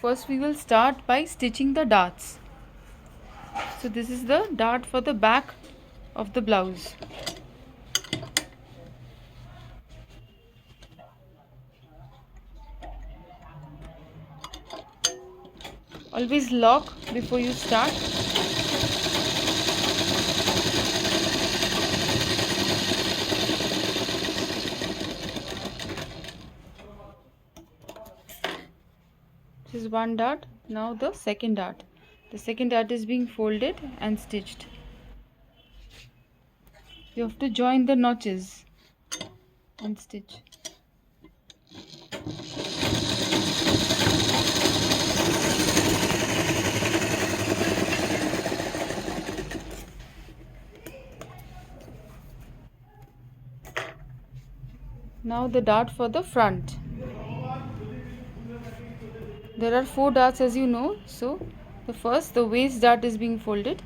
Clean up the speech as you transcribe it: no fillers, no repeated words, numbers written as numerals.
First we will start by stitching the darts. So this is the dart for the back of the blouse. Always lock before you start. This is one dart. Now the second dart. The second dart is being folded and stitched. You have to join the notches and stitch. Now the dart for the front. There are 4 darts, as you know. So the waist dart is being folded